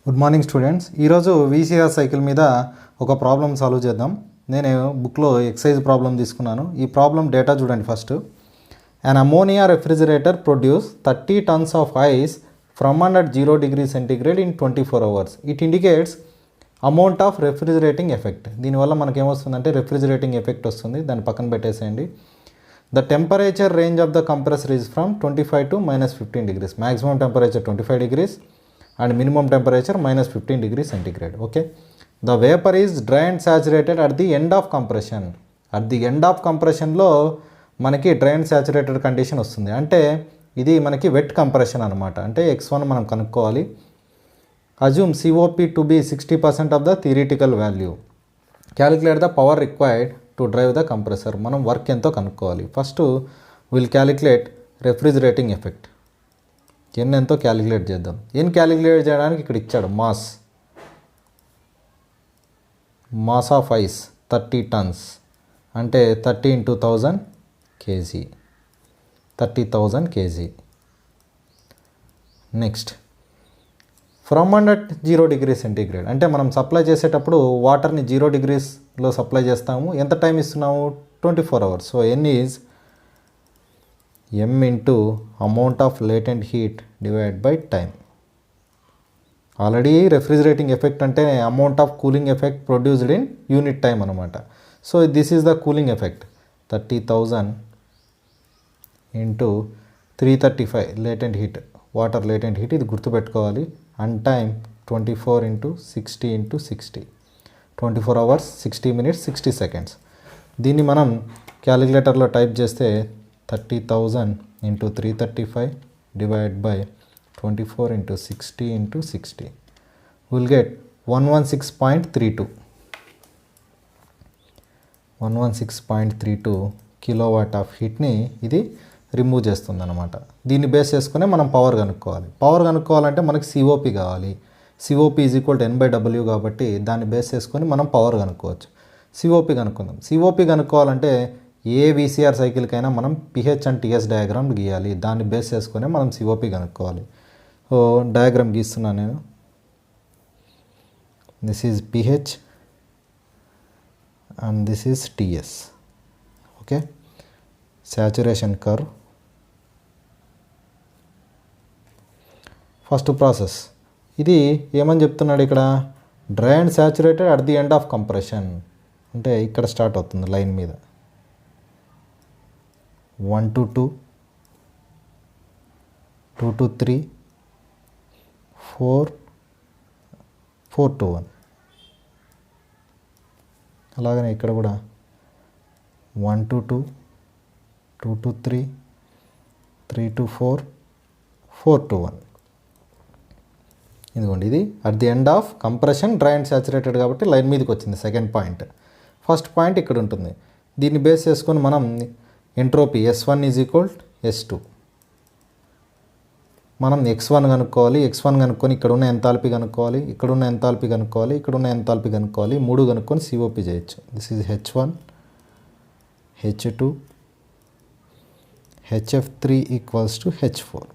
Good morning students. ఈరోజు VCR cycle మీద ఒక ప్రాబ్లం సాల్వ్ చేద్దాం. నేను బుక్లో ఎక్సైజ్ ప్రాబ్లం తీసుకున్నాను. ఈ ప్రాబ్లం డేటా చూడండి. First, an ammonia refrigerator produce 30 tons of ice from and at 0 degrees centigrade in 24 hours. It indicates amount of refrigerating effect. దీనివల్ల మనకేమొస్తుందంటే రెఫ్రిజిరేటింగ్ ఎఫెక్ట్ వస్తుంది. దాన్ని పక్కన పెట్టేసేయండి. The temperature range of the compressor is from 25 to -15 degrees. Maximum temperature 25 degrees and minimum temperature -15 degrees centigrade. Okay, the vapor is dry and saturated at the end of compression. At the end of compression లో మనకి dry and saturated condition వస్తుంది. అంటే ఇది మనకి wet compression అనమాట. అంటే x1 మనం కనుక్కోవాలి. Assume COP to be 60% of the theoretical value. Calculate the power required to drive the compressor. మనం వర్క్ ఎంతో కనుక్కోవాలి. First will calculate refrigerating effect. N ఎంతో క్యాలిక్యులేట్ చేద్దాం. ఎన్ క్యాలిక్యులేట్ చేయడానికి ఇక్కడ ఇచ్చాడు మాస్ ఆఫ్ ఐస్ 30 tons, అంటే 30 into 1000 kg, 30,000 kg. Next, from and at 0 degrees centigrade, అంటే మనం సప్లై చేసేటప్పుడు వాటర్ని 0 degreesలో సప్లై చేస్తాము. ఎంత టైం ఇస్తున్నాము? 24 hours. So N is m into amount of latent heat divided by time. Already refrigerating effect అంటే amount of cooling effect produced in unit time అనమాట. So this is the cooling effect. 30,000 into 335 latent heat, water latent heat. ఇది గుర్తుపెట్టుకోవాలి. And time 24 into 60 into 60, 24 hours 60 minutes 60 seconds. దీన్ని మనం క్యాలిక్యులేటర్లో type చేస్తే 30,000 into 335 divided by 24 into 60 into 60 will get 116.32 kilowatt of హీట్ని ఇది remove చేస్తుంది అనమాట. దీన్ని బేస్ చేసుకునే మనం పవర్ కనుక్కోవాలి. పవర్ కనుక్కోవాలంటే మనకి COP కావాలి. COP is equal to N/W కాబట్టి దాన్ని బేస్ చేసుకొని మనం పవర్ కనుక్కోవచ్చు. COP కనుక్కుందాం. COP కనుక్కోవాలంటే ఏ వీసీఆర్ సైకిల్కైనా మనం పిహెచ్ అండ్ టిఎస్ డయాగ్రామ్ గీయాలి. దాన్ని బేస్ చేసుకొని మనం COP కనుక్కోవాలి. సో డయాగ్రామ్ గీస్తున్నాను నేను. This is pH and this is TS. Okay, saturation curve. First process ఇది ఏమని చెప్తున్నాడు ఇక్కడ? Dry and saturated at the end of compression. అంటే ఇక్కడ స్టార్ట్ అవుతుంది లైన్ మీద. 1 to 2, 2 to 3, 4 to 1. అలాగనే ఇక్కడ కూడా 1 to 2, 2 to 3, 3 to 4, 4 to 1. ఇదిగోండి, ఇది at the end of compression dry and saturated కాబట్టి లైన్ మీదకి వచ్చింది సెకండ్ పాయింట్. ఫస్ట్ పాయింట్ ఇక్కడ ఉంటుంది. దీన్ని బేస్ చేసుకొని మనం entropy S1 is equal S2. మనం x1 కనుక్కోవాలి. x1 కనుక్కొని ఇక్కడ ఉన్న ఎంథాల్పీ కనుక్కోవాలి, ఇక్కడ ఉన్న ఎంథాల్పీ కనుక్కోవాలి, ఇక్కడ ఉన్న ఎంథాల్పీ కనుక్కోవాలి. 3 కనుక్కొని COP చేయొచ్చు. This is H1, H2, HF3 equals to H4.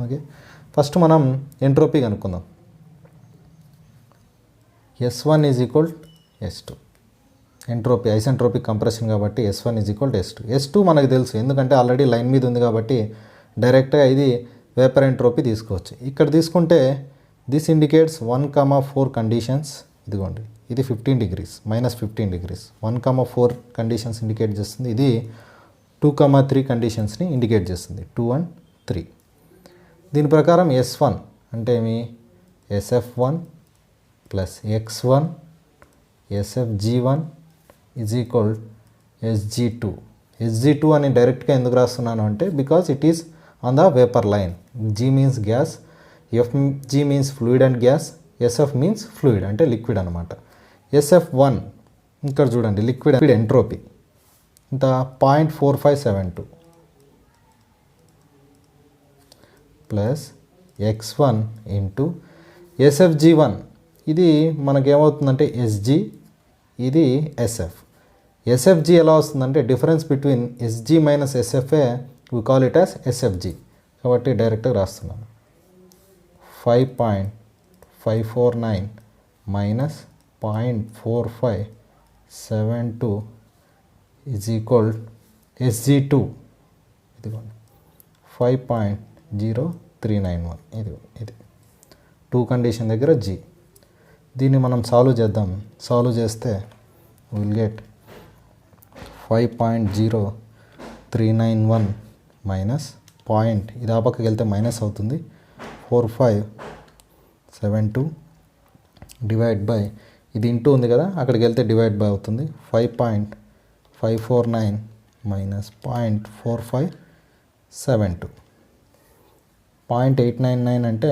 Okay, first మనం ఎంట్రోపీ కనుక్కుందాం. S1 is equal S2. Entropy isentropic compression కాబట్టి S1 is equal to S2. S2 మనకు తెలుసు, ఎందుకంటే ఆల్రెడీ లైన్ మీద ఉంది కాబట్టి డైరెక్ట్గా ఇది వేపర్ ఎంట్రోపీ తీసుకోవచ్చు. ఇక్కడ తీసుకుంటే దిస్ ఇండికేట్స్ 1,4 కండిషన్స్. ఇదిగోండి, ఇది 15 degrees, -15 degrees. 1,4 కండిషన్స్ ఇండికేట్ చేస్తుంది. ఇది 2,3 కండిషన్స్ని ఇండికేట్ చేస్తుంది, 2 and 3. దీని ప్రకారం S1 అంటే ఏమి? SF1 plus X1 SFG1 is equal SG2. SG2 అని డైరెక్ట్గా ఎందుకు రాస్తున్నాను అంటే because it is on the vapour line. G means gas, FG means fluid and gas, SF means fluid అంటే లిక్విడ్ అనమాట. SF1 ఇక్కడ చూడండి, లిక్విడ్ ఎంట్రోపీ ఇంత 0.4572 ప్లస్ X1 ఇంటూ SFG1. ఇది మనకేమవుతుందంటే SG, ఇది SF. SFG ఎలా వస్తుందంటే difference between SG minus SFA we call it as SFG. కాబట్టి డైరెక్ట్గా రాస్తున్నాను. 5.45 549 minus 0.4572 is equal SG2 ఇదిగోండి 5.0391 ఇది 2 కండిషన్ దగ్గర G. దీన్ని మనం సాల్వ్ చేద్దాం. సాల్వ్ చేస్తే విల్ గెట్ 5.0391 మైనస్ పాయింట్ ఇది ఆ పక్కకి వెళ్తే మైనస్ అవుతుంది 4572 డివైడ్ బై ఇది ఇంటూ ఉంది కదా అక్కడికి వెళ్తే డివైడ్ బై అవుతుంది 5.549 మైనస్ 0.4572 0.899 అంటే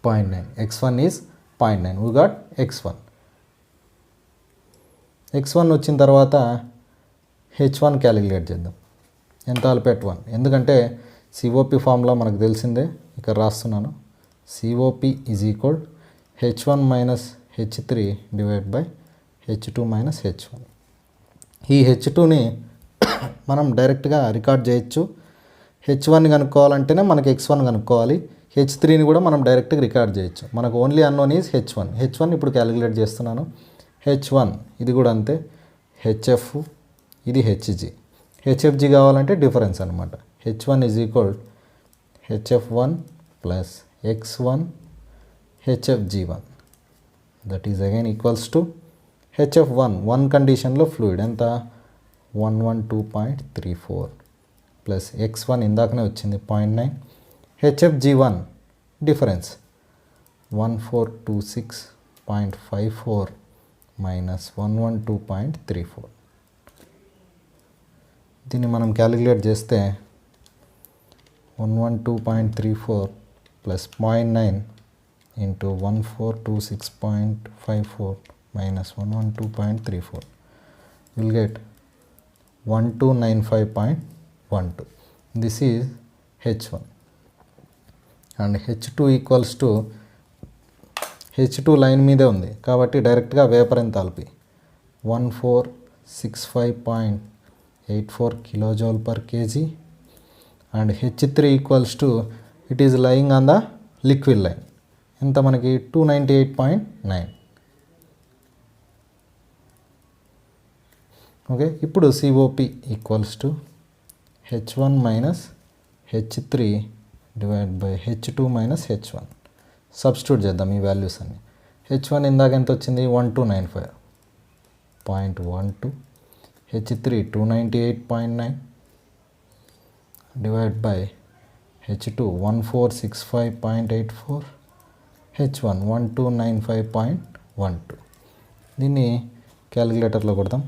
0.9 x1 is 0.9 we got x1 వచ్చిన తర్వాత h1 క్యాలిక్యులేట్ చేద్దాం. ఎంథాల్పీ అట్ 1 ఎందుకంటే సిఓపి ఫార్ములా మనకు తెలిసిందే ఇక్కడ రాస్తున్నాను. COP is equal h1 minus h3 divide by h2 minus h1. ఈ h2ని మనం డైరెక్ట్గా రికార్డ్ చేయొచ్చు. h1 కనుక్కోవాలంటేనే మనకి x1 కనుక్కోవాలి. h3ని కూడా మనం డైరెక్ట్గా రికార్డ్ చేయొచ్చు. మనకు ఓన్లీ అన్నోన్ ఈజ్ h1 ఇప్పుడు క్యాలిక్యులేట్ చేస్తున్నాను. h1 ఇది కూడా అంతే, hf ఇది hg. hfg కావాలంటే డిఫరెన్స్ అనమాట. h1 is equal hf1 plus x1 hfg1 that is again equals to hf1 1 కండిషన్లో ఫ్లూయిడ్ ఎంత 112.34 ప్లస్ x1 ఇందాకనే వచ్చింది 0.9 hfg1 డిఫరెన్స్ 1426.54 మైనస్ 112.34. దీన్ని మనం క్యాలిక్యులేట్ చేస్తే 112.34 plus 0.9 into 1426.54 minus 112.34 will get 1295.12. This is h1 and h2 equals to h2 line మీదే ఉంది కాబట్టి డైరెక్ట్గా vapour enthalpy 1465.84 kilojoule per KG and h3 equals to it is lying on the liquid line ఎంత మనకి 298.9. Okay, ఇప్పుడు COP equals to h1 minus h3 divide by h2 minus h1. Substitute చేద్దాం ఈ values అన్ని. h1 ఇందాక ఎంత వచ్చింది 1295.12, h3 298.9 divide by h2 1465.84, h1 1295.12. దీన్ని క్యాలిక్యులేటర్లో కొడదాం.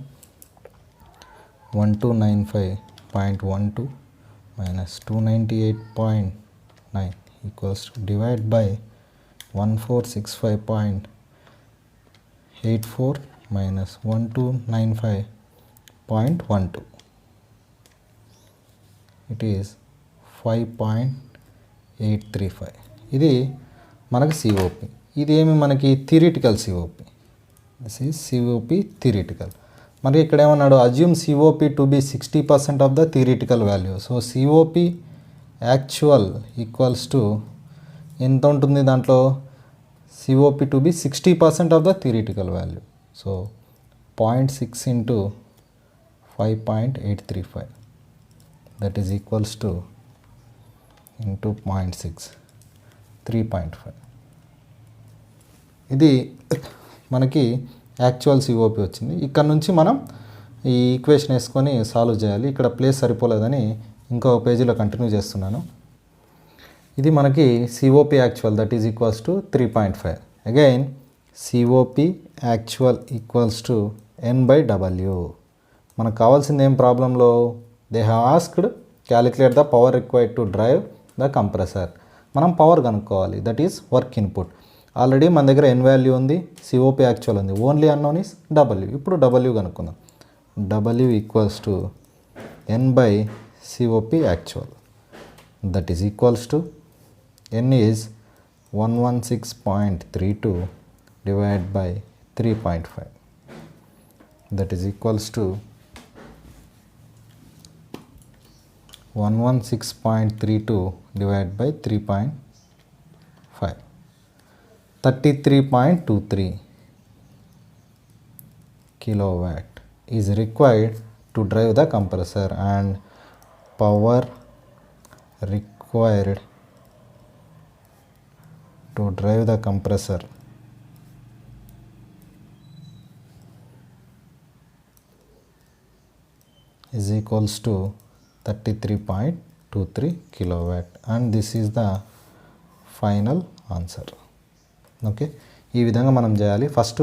1295.12 minus 298.9 equals divide by 1465.84 minus 1295.12. It is 5.835. ఇది మనకి సిఓపి. ఇదేమి మనకి theoretical COP. This is COP theoretical. మరి ఇక్కడ ఏమన్నాడు assume COP to be 60% of the theoretical value. So COP actual equals to ఎంత ఉంటుంది దాంట్లో COP to be 60% of the theoretical value. So 0.6 into 5.835 that is equals to into 0.6 3.5. ఇది మనకి actual COP వచ్చింది. ఇక్కడ నుంచి మనం ఈ ఈక్వేషన్ వేసుకొని సాల్వ్ చేయాలి. ఇక్కడ ప్లేస్ సరిపోలేదని ఇంకో పేజీలో కంటిన్యూ చేస్తున్నాను. ఇది మనకి COP actual that is equals to 3.5. Again COP actual equals to n/w. మనకు కావాల్సింది ఏం ప్రాబ్లంలో they have asked calculate the power required to drive the compressor. మనం పవర్ కనుక్కోవాలి that is work input. Already మన దగ్గర n వాల్యూ ఉంది, COP actual ఉంది, ఓన్లీ అన్నోన్ ఈస్ w. ఇప్పుడు w కనుక్కుందాం. w equals to n/COP actual that is equals to n is 116.32 divide by 3.5 that is equals to 116.32 divide by 3.5. 33.23 kilowatt is required to drive the compressor, and power required to drive the compressor is equals to 33.23 kilowatt, and this is the final answer. Okay, ఈ విధంగా మనం చేయాలి. First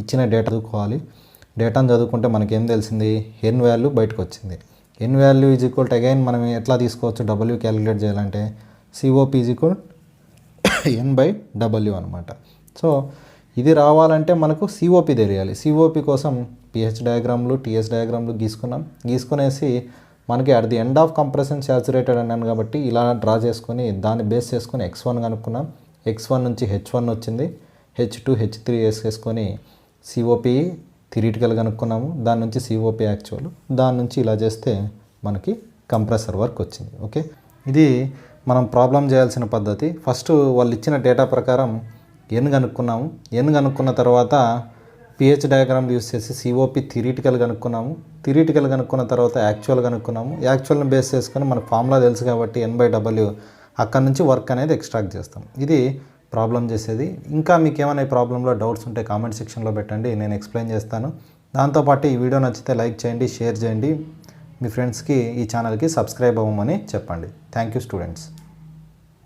ఇచ్చిన data చదువుకోవాలి. డేటాను చదువుకుంటే మనకేం తెలిసింది, ఎన్ వాల్యూ బయటకు వచ్చింది. N value is equal to again మనం ఎట్లా తీసుకోవచ్చు, డబ్ల్యూ క్యాలిక్యులేట్ చేయాలంటే COP is equal N by W అనమాట. సో ఇది రావాలంటే మనకు సిఓపి తెలియాలి. సిఓపి కోసం పిహెచ్ డయాగ్రామ్లు టీఎస్ డయాగ్రామ్లు గీసుకునేసి మనకి at the end of compression saturated అన్నాను కాబట్టి ఇలా డ్రా చేసుకొని దాన్ని బేస్ చేసుకొని x1 కనుక్కున్నాం. x1 నుంచి h1 వచ్చింది, h2 h3 వేసుకొని సిఓపి థియరిటికల్ కనుక్కున్నాము, దాని నుంచి సిఓపి యాక్చువల్, దాని నుంచి ఇలా చేస్తే మనకి కంప్రెసర్ వర్క్ వచ్చింది. ఓకే, ఇది మనం ప్రాబ్లం చేయాల్సిన పద్ధతి. ఫస్ట్ వాళ్ళు ఇచ్చిన డేటా ప్రకారం ఎన్ కనుక్కున్నాము. ఎన్ కనుక్కున్న తర్వాత పిహెచ్ డయాగ్రామ్ యూస్ చేసి సిఓపి థియరిటికల్ కనుక్కున్నాము. థియరిటికల్ కనుక్కున్న తర్వాత యాక్చువల్ కనుక్కున్నాము. యాక్చువల్ని బేస్ చేసుకొని మనకు ఫార్ములా తెలుసు కాబట్టి ఎన్ బై డబ్ల్యూ, అక్కడ నుంచి వర్క్ అనేది ఎక్స్ట్రాక్ట్ చేస్తాం. ఇది ప్రాబ్లం చేసేది. ఇంకా మీకు ఏమైనా ఈ ప్రాబ్లంలో డౌట్స్ ఉంటే కామెంట్ సెక్షన్లో పెట్టండి, నేను ఎక్స్ప్లెయిన్ చేస్తాను. దాంతోపాటు ఈ వీడియో నచ్చితే లైక్ చేయండి, షేర్ చేయండి, మీ ఫ్రెండ్స్కి ఈ ఛానల్కి సబ్స్క్రైబ్ అవ్వమని చెప్పండి. Thank you students.